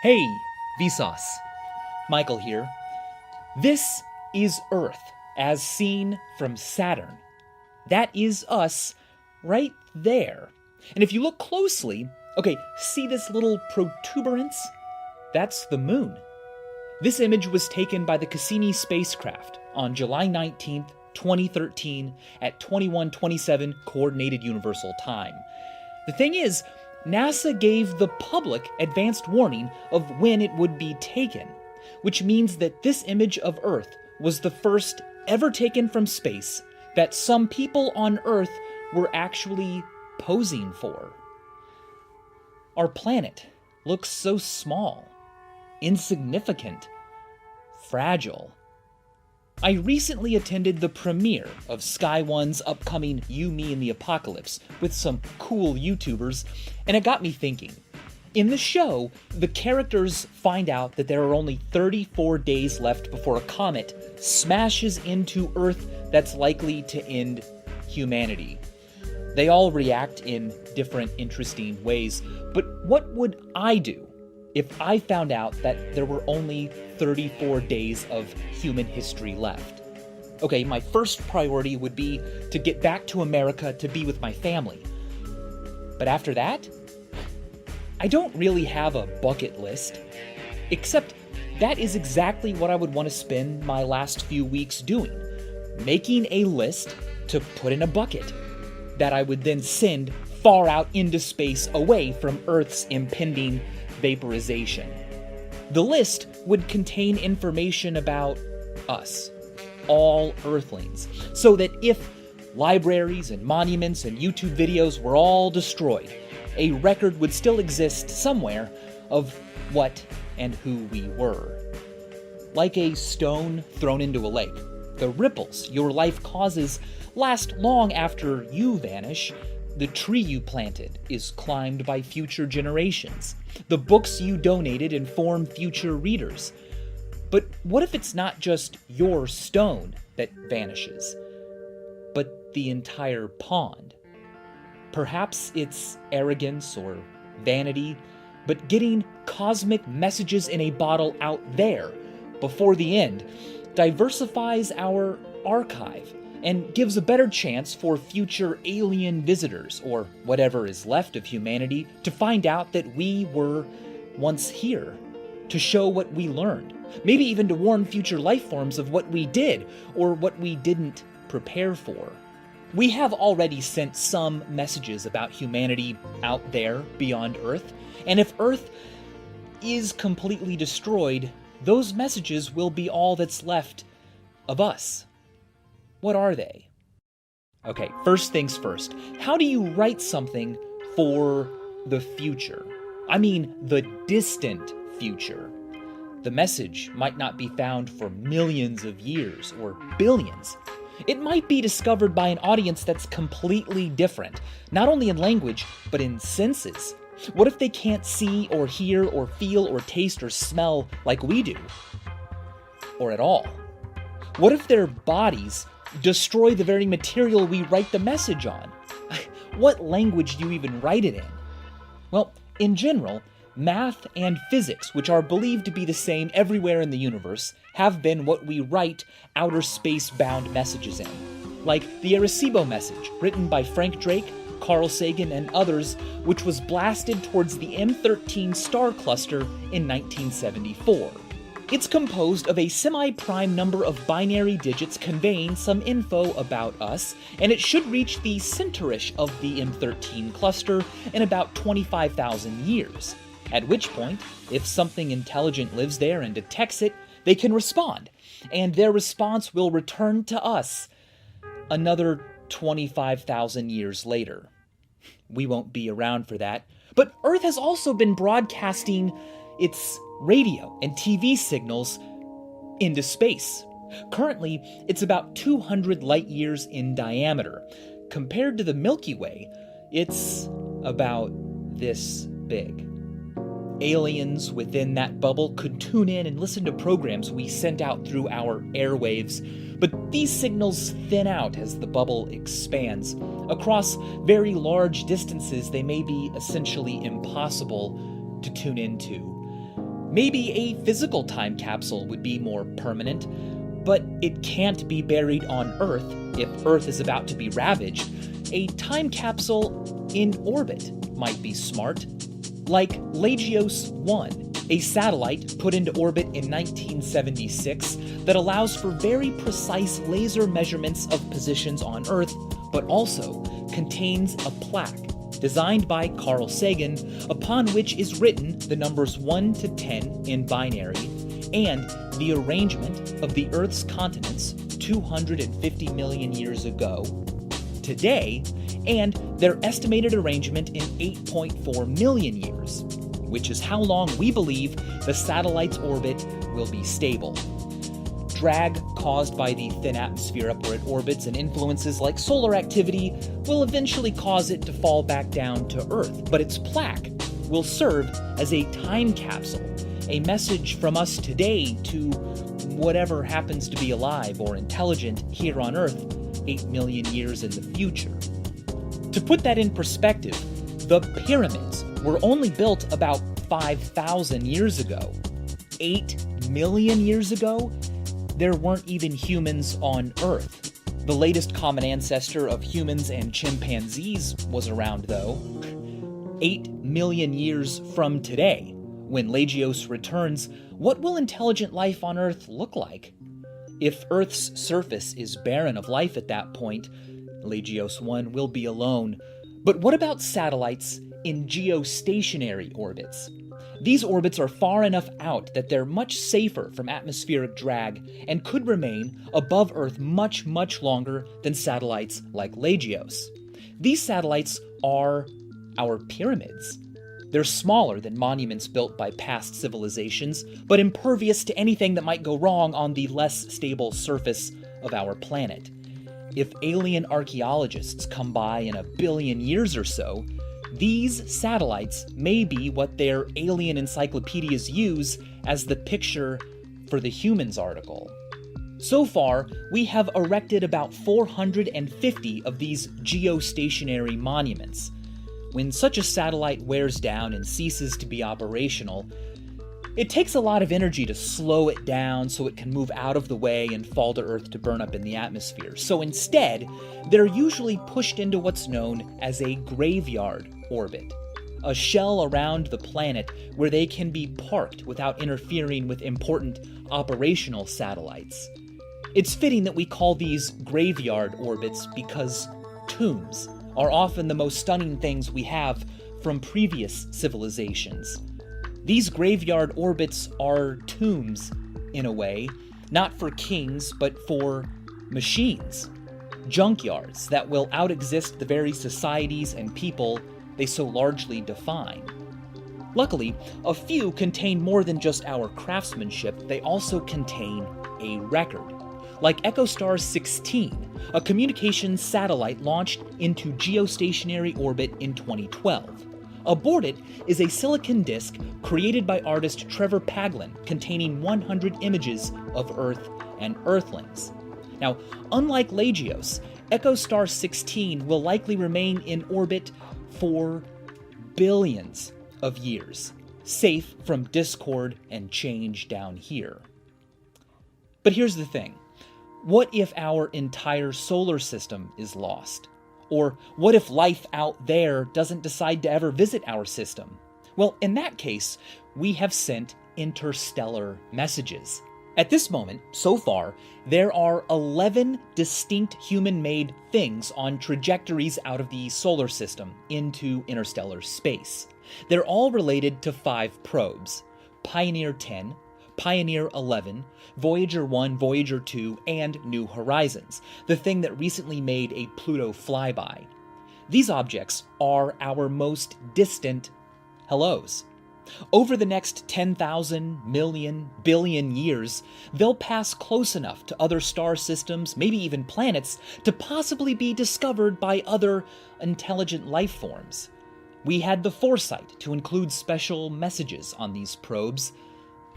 Hey, Vsauce. Michael here. This is Earth as seen from Saturn. That is us right there. And if you look closely, see this little protuberance? That's the moon. This image was taken by the Cassini spacecraft on July 19th, 2013 at 21:27 Coordinated Universal Time. The thing is, NASA gave the public advanced warning of when it would be taken, which means that this image of Earth was the first ever taken from space that some people on Earth were actually posing for. Our planet looks so small, insignificant, fragile. I recently attended the premiere of Sky One's upcoming You, Me, and the Apocalypse with some cool YouTubers, and it got me thinking. In the show, the characters find out that there are only 34 days left before a comet smashes into Earth that's likely to end humanity. They all react in different interesting ways, but what would I do if I found out that there were only 34 days of human history left? Okay, my first priority would be to get back to America to be with my family. But after that, I don't really have a bucket list, except that is exactly what I would want to spend my last few weeks doing, making a list to put in a bucket that I would then send far out into space away from Earth's impending vaporization. The list would contain information about us, all Earthlings, so that if libraries and monuments and YouTube videos were all destroyed, a record would still exist somewhere of what and who we were. Like a stone thrown into a lake, the ripples your life causes last long after you vanish. The tree you planted is climbed by future generations. The books you donated inform future readers. But what if it's not just your stone that vanishes, but the entire pond? Perhaps it's arrogance or vanity, but getting cosmic messages in a bottle out there before the end diversifies our archive and gives a better chance for future alien visitors, or whatever is left of humanity, to find out that we were once here, to show what we learned, maybe even to warn future life forms of what we did, or what we didn't prepare for. We have already sent some messages about humanity out there beyond Earth, and if Earth is completely destroyed, those messages will be all that's left of us. What are they? Okay, first things first. How do you write something for the future? I mean, the distant future. The message might not be found for millions of years or billions. It might be discovered by an audience that's completely different, not only in language, but in senses. What if they can't see or hear or feel or taste or smell like we do? Or at all? What if their bodies destroy the very material we write the message on? What language do you even write it in? Well, in general, math and physics, which are believed to be the same everywhere in the universe, have been what we write outer space-bound messages in. Like the Arecibo message, written by Frank Drake, Carl Sagan, and others, which was blasted towards the M13 star cluster in 1974. It's composed of a semi-prime number of binary digits conveying some info about us, and it should reach the center-ish of the M13 cluster in about 25,000 years. At which point, if something intelligent lives there and detects it, they can respond, and their response will return to us another 25,000 years later. We won't be around for that, but Earth has also been broadcasting its radio and TV signals into space. Currently, it's about 200 light years in diameter. Compared to the Milky Way, it's about this big. Aliens within that bubble could tune in and listen to programs we sent out through our airwaves, but these signals thin out as the bubble expands. Across very large distances, they may be essentially impossible to tune into. Maybe a physical time capsule would be more permanent, but it can't be buried on Earth if Earth is about to be ravaged. A time capsule in orbit might be smart, like Lagios 1, a satellite put into orbit in 1976 that allows for very precise laser measurements of positions on Earth, but also contains a plaque designed by Carl Sagan, upon which is written the numbers 1 to 10 in binary, and the arrangement of the Earth's continents 250 million years ago, today, and their estimated arrangement in 8.4 million years, which is how long we believe the satellite's orbit will be stable. Drag caused by the thin atmosphere up where it orbits and influences like solar activity will eventually cause it to fall back down to Earth, but its plaque will serve as a time capsule, a message from us today to whatever happens to be alive or intelligent here on Earth 8 million years in the future. To put that in perspective, the pyramids were only built about 5,000 years ago. 8 million years ago, there weren't even humans on Earth. The latest common ancestor of humans and chimpanzees was around, though. 8 million years from today, when Lagios returns, what will intelligent life on Earth look like? If Earth's surface is barren of life at that point, Lagios 1 will be alone. But what about satellites in geostationary orbits? These orbits are far enough out that they're much safer from atmospheric drag and could remain above Earth much, much longer than satellites like Lagios. These satellites are our pyramids. They're smaller than monuments built by past civilizations, but impervious to anything that might go wrong on the less stable surface of our planet. If alien archaeologists come by in 1 billion years or so, these satellites may be what their alien encyclopedias use as the picture for the humans article. So far, we have erected about 450 of these geostationary monuments. When such a satellite wears down and ceases to be operational, it takes a lot of energy to slow it down so it can move out of the way and fall to Earth to burn up in the atmosphere. So instead, they're usually pushed into what's known as a graveyard orbit, a shell around the planet where they can be parked without interfering with important operational satellites. It's fitting that we call these graveyard orbits because tombs are often the most stunning things we have from previous civilizations. These graveyard orbits are tombs, in a way, not for kings, but for machines. Junkyards that will outexist the very societies and people they so largely define. Luckily, a few contain more than just our craftsmanship, they also contain a record. Like Echostar 16, a communications satellite launched into geostationary orbit in 2012. Aboard it is a silicon disk created by artist Trevor Paglen containing 100 images of Earth and Earthlings. Now, unlike Lagios, Echostar 16 will likely remain in orbit for billions of years, safe from discord and change down here. But here's the thing. What if our entire solar system is lost? Or what if life out there doesn't decide to ever visit our system? Well, in that case, we have sent interstellar messages. At this moment, so far, there are 11 distinct human-made things on trajectories out of the solar system into interstellar space. They're all related to 5 probes: Pioneer 10, Pioneer 11, Voyager 1, Voyager 2, and New Horizons, the thing that recently made a Pluto flyby. These objects are our most distant hellos. Over the next 10,000 million billion years, they'll pass close enough to other star systems, maybe even planets, to possibly be discovered by other intelligent life forms. We had the foresight to include special messages on these probes.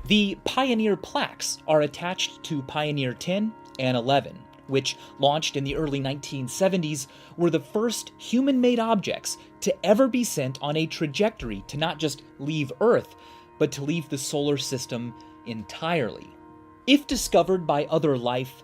The Pioneer plaques are attached to Pioneer 10 and 11, which, launched in the early 1970s, were the first human-made objects to ever be sent on a trajectory to not just leave Earth, but to leave the solar system entirely. If discovered by other life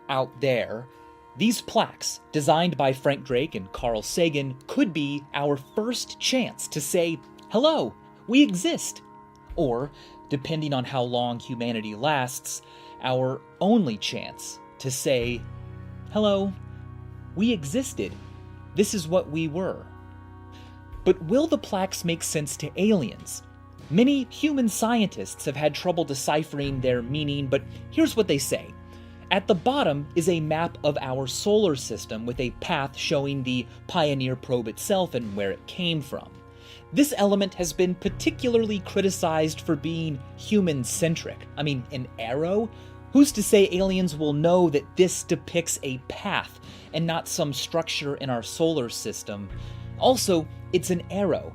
out there, these plaques, designed by Frank Drake and Carl Sagan, could be our first chance to say, "Hello, we exist." Or, depending on how long humanity lasts, our only chance to say, "Hello, we existed. This is what we were." But will the plaques make sense to aliens? Many human scientists have had trouble deciphering their meaning, but here's what they say. At the bottom is a map of our solar system with a path showing the Pioneer probe itself and where it came from. This element has been particularly criticized for being human-centric. I mean, an arrow? Who's to say aliens will know that this depicts a path and not some structure in our solar system? Also, it's an arrow.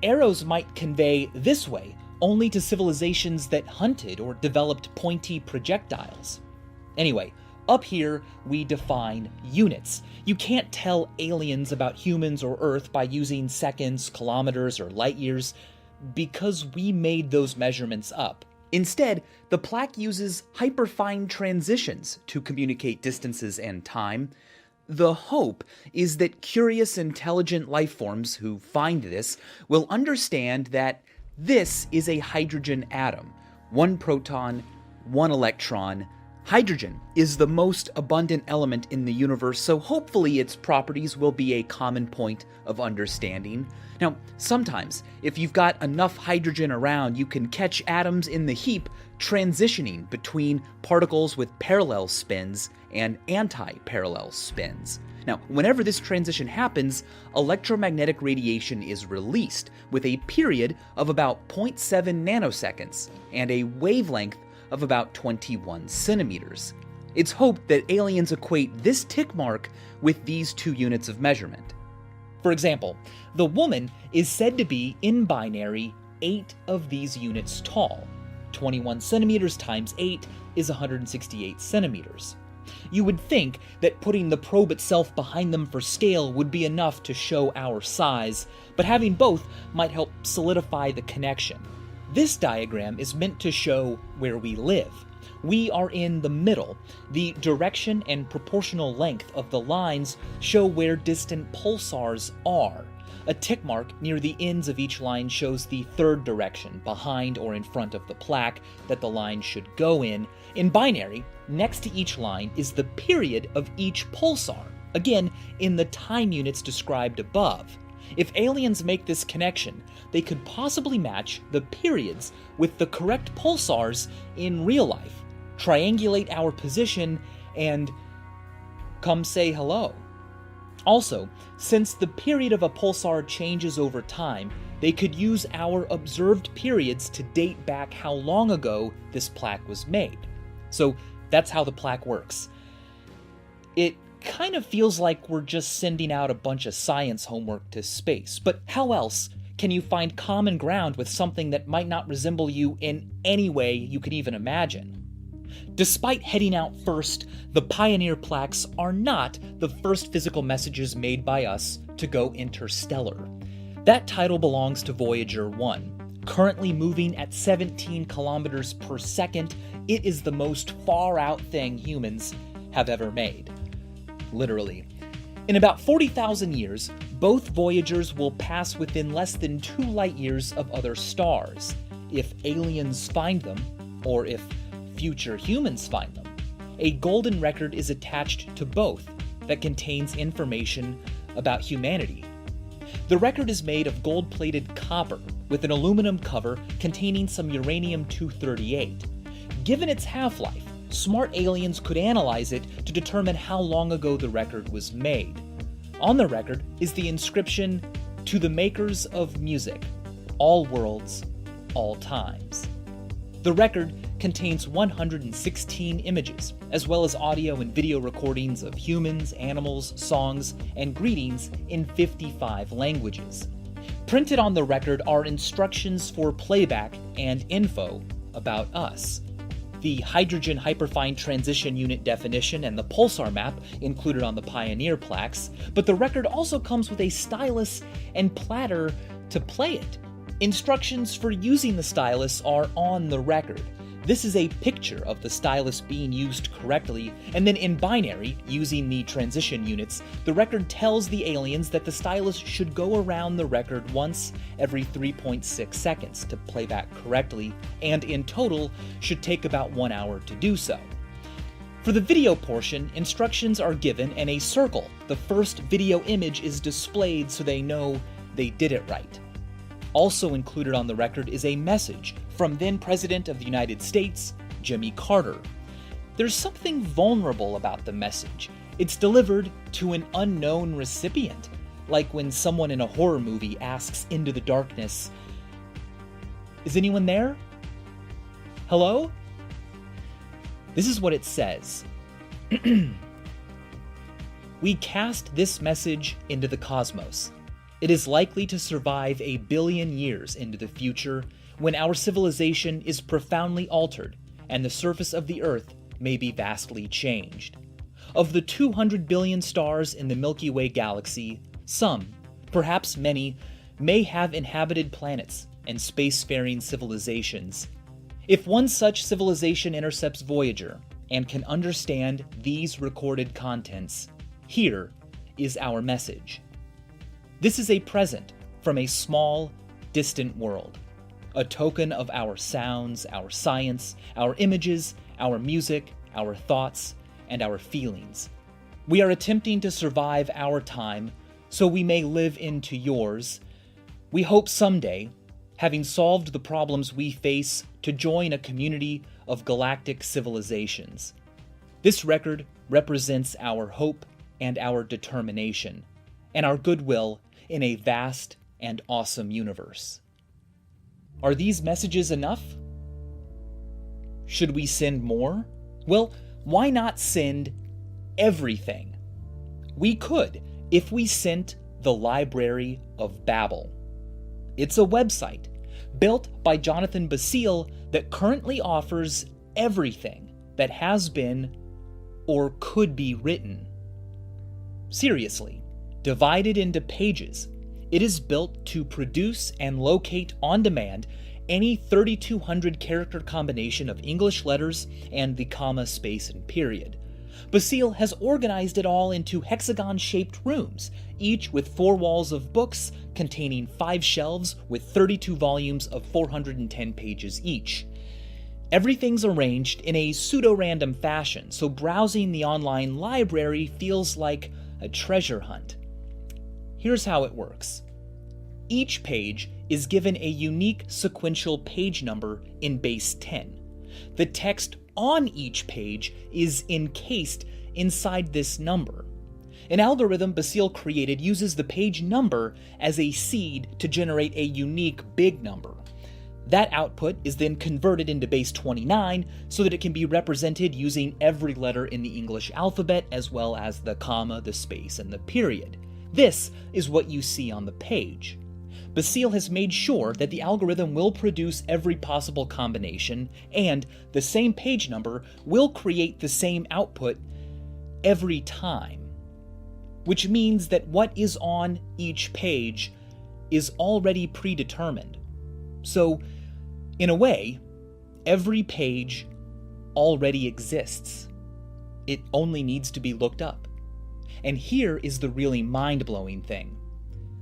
Arrows might convey "this way" only to civilizations that hunted or developed pointy projectiles. Anyway, up here we define units. You can't tell aliens about humans or Earth by using seconds, kilometers, or light years, because we made those measurements up. Instead, the plaque uses hyperfine transitions to communicate distances and time. The hope is that curious, intelligent life forms who find this will understand that this is a hydrogen atom. One proton, one electron. Hydrogen is the most abundant element in the universe, so hopefully its properties will be a common point of understanding. Now, sometimes, if you've got enough hydrogen around, you can catch atoms in the heap transitioning between particles with parallel spins and anti-parallel spins. Now, whenever this transition happens, electromagnetic radiation is released with a period of about 0.7 nanoseconds and a wavelength of about 21 centimeters. It's hoped that aliens equate this tick mark with these two units of measurement. For example, the woman is said to be, in binary, 8 of these units tall. 21 centimeters times 8 is 168 centimeters. You would think that putting the probe itself behind them for scale would be enough to show our size, but having both might help solidify the connection. This diagram is meant to show where we live. We are in the middle. The direction and proportional length of the lines show where distant pulsars are. A tick mark near the ends of each line shows the third direction, behind or in front of the plaque, that the line should go in. In binary, next to each line is the period of each pulsar, again in the time units described above. If aliens make this connection, they could possibly match the periods with the correct pulsars in real life, triangulate our position, and come say hello. Also, since the period of a pulsar changes over time, they could use our observed periods to date back how long ago this plaque was made. So that's how the plaque works. It kind of feels like we're just sending out a bunch of science homework to space, but how else can you find common ground with something that might not resemble you in any way you could even imagine? Despite heading out first, the Pioneer plaques are not the first physical messages made by us to go interstellar. That title belongs to Voyager 1. Currently moving at 17 kilometers per second, it is the most far-out thing humans have ever made. Literally. In about 40,000 years, both Voyagers will pass within less than 2 light years of other stars. If aliens find them, or if future humans find them, a golden record is attached to both that contains information about humanity. The record is made of gold-plated copper with an aluminum cover containing some uranium-238. Given its half-life, smart aliens could analyze it to determine how long ago the record was made. On the record is the inscription, "To the makers of music, all worlds, all times." The record contains 116 images, as well as audio and video recordings of humans, animals, songs, and greetings in 55 languages. Printed on the record are instructions for playback and info about us. The hydrogen hyperfine transition unit definition and the pulsar map included on the Pioneer plaques, but the record also comes with a stylus and platter to play it. Instructions for using the stylus are on the record. This is a picture of the stylus being used correctly, and then in binary, using the transition units, the record tells the aliens that the stylus should go around the record once every 3.6 seconds to play back correctly, and in total should take about 1 hour to do so. For the video portion, instructions are given in a circle. The first video image is displayed so they know they did it right. Also included on the record is a message from then President of the United States, Jimmy Carter. There's something vulnerable about the message. It's delivered to an unknown recipient, like when someone in a horror movie asks into the darkness, "Is anyone there? Hello?" This is what it says. "We cast this message into the cosmos. It is likely to survive 1 billion years into the future, when our civilization is profoundly altered and the surface of the Earth may be vastly changed. Of the 200 billion stars in the Milky Way galaxy, some, perhaps many, may have inhabited planets and spacefaring civilizations. If one such civilization intercepts Voyager and can understand these recorded contents, here is our message. This is a present from a small, distant world. A token of our sounds, our science, our images, our music, our thoughts, and our feelings. We are attempting to survive our time so we may live into yours. We hope someday, having solved the problems we face, to join a community of galactic civilizations. This record represents our hope and our determination, and our goodwill in a vast and awesome universe." Are these messages enough? Should we send more? Well, why not send everything? We could if we sent the Library of Babel. It's a website built by Jonathan Basile that currently offers everything that has been or could be written. Seriously, divided into pages, it is built to produce and locate on demand any 3,200 character combination of English letters and the comma, space, and period. Basile has organized it all into hexagon-shaped rooms, each with 4 walls of books containing 5 shelves with 32 volumes of 410 pages each. Everything's arranged in a pseudo-random fashion, so browsing the online library feels like a treasure hunt. Here's how it works. Each page is given a unique sequential page number in base 10. The text on each page is encased inside this number. An algorithm Basile created uses the page number as a seed to generate a unique big number. That output is then converted into base 29 so that it can be represented using every letter in the English alphabet, as well as the comma, the space, and the period. This is what you see on the page. Basile has made sure that the algorithm will produce every possible combination, and the same page number will create the same output every time. Which means that what is on each page is already predetermined. So, in a way, every page already exists. It only needs to be looked up. And here is the really mind-blowing thing.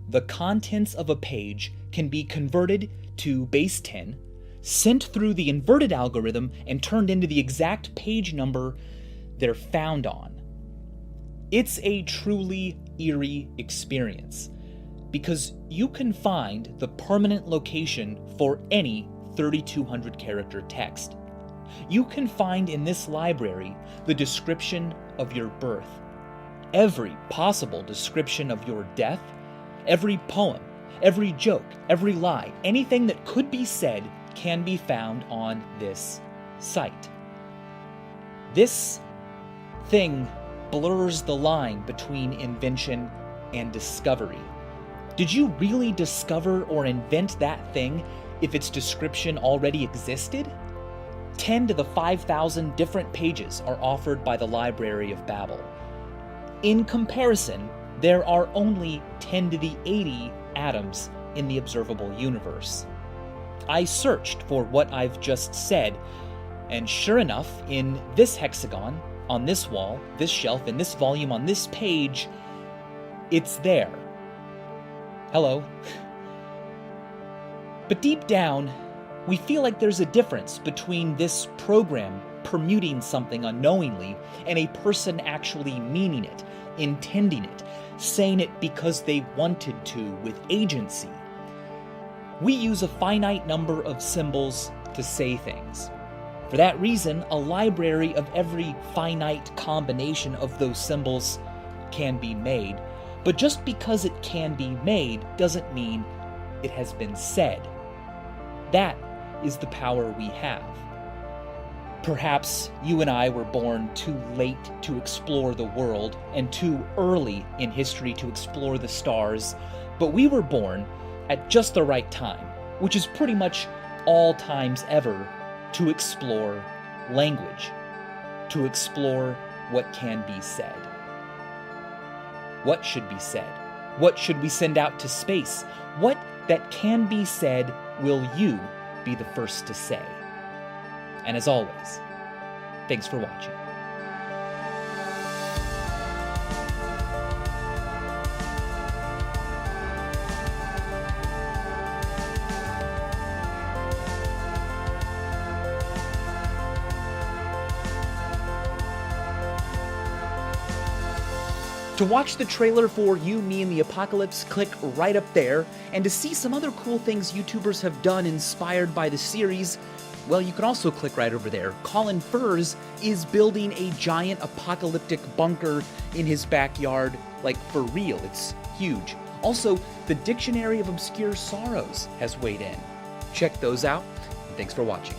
The contents of a page can be converted to base 10, sent through the inverted algorithm, and turned into the exact page number they're found on. It's a truly eerie experience, because you can find the permanent location for any 3,200 character text. You can find in this library the description of your birth, every possible description of your death, every poem, every joke, every lie, anything that could be said can be found on this site. This thing blurs the line between invention and discovery. Did you really discover or invent that thing if its description already existed? 10 to the 5,000 different pages are offered by the Library of Babel. In comparison, there are only 10 to the 80 atoms in the observable universe. I searched for what I've just said, and sure enough, in this hexagon, on this wall, this shelf, in this volume, on this page, it's there. Hello. But deep down, we feel like there's a difference between this program permuting something unknowingly and a person actually meaning it, intending it, saying it because they wanted to with agency. We use a finite number of symbols to say things. For that reason, a library of every finite combination of those symbols can be made. But just because it can be made doesn't mean it has been said. That is the power we have. Perhaps you and I were born too late to explore the world and too early in history to explore the stars, but we were born at just the right time, which is pretty much all times ever, to explore language, to explore what can be said. What should be said? What should we send out to space? What that can be said will you be the first to say? And as always, thanks for watching. To watch the trailer for You, Me, and the Apocalypse, click right up there. And to see some other cool things YouTubers have done inspired by the series, well, you can also click right over there. Colin Furs is building a giant apocalyptic bunker in his backyard, like for real, it's huge. Also, the Dictionary of Obscure Sorrows has weighed in. Check those out, and thanks for watching.